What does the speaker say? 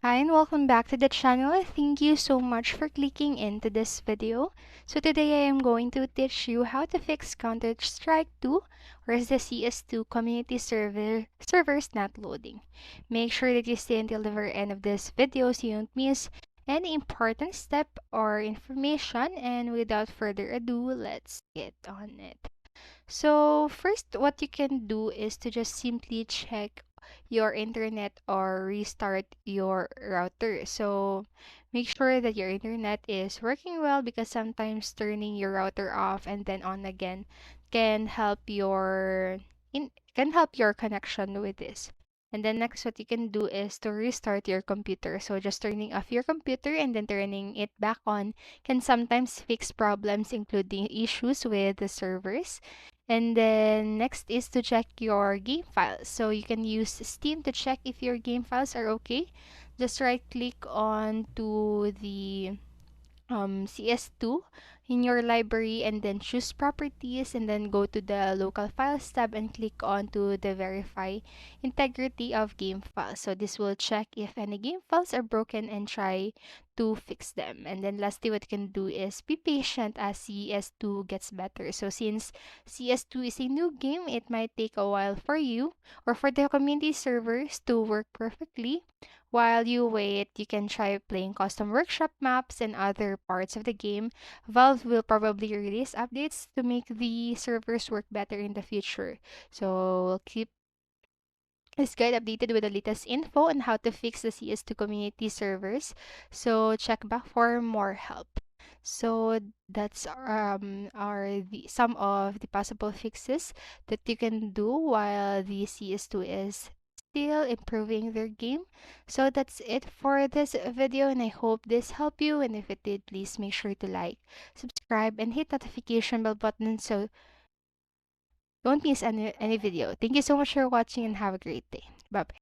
Hi and welcome back to the channel. Thank you so much for clicking into this video. So today I am going to teach you how to fix Counter-Strike 2 or the CS2 community servers not loading. Make sure that you stay until the very end of this video so you don't miss any important step or information, and without further ado, let's get on it. So first, what you can do is to just simply check your internet or restart your router. So make sure that your internet is working well, because sometimes turning your router off and then on again can help your connection with this. And then next, what you can do is to restart your computer. So just turning off your computer and then turning it back on can sometimes fix problems, including issues with the servers. And then next is to check your game files. So you can use Steam to check if your game files are okay. Just right click on to the CS2 in your library and then choose properties, and then go to the local files tab and click on to the verify integrity of game files. So this will check if any game files are broken and try to fix them. And then lastly, what you can do is be patient as CS2 gets better. So since CS2 is a new game, it might take a while for you or for the community servers to work perfectly. While you wait, you can try playing custom workshop maps and other parts of the game. Valve will probably release updates to make the servers work better in the future. So we'll keep this guide updated with the latest info on how to fix the CS2 community servers. So check back for more help. So that's some of the possible fixes that you can do while the CS2 is still improving their game. So that's it for this video, and I hope this helped you. And if it did, please make sure to like, subscribe, and hit notification bell button so don't miss any video. Thank you so much for watching and have a great day. Bye bye.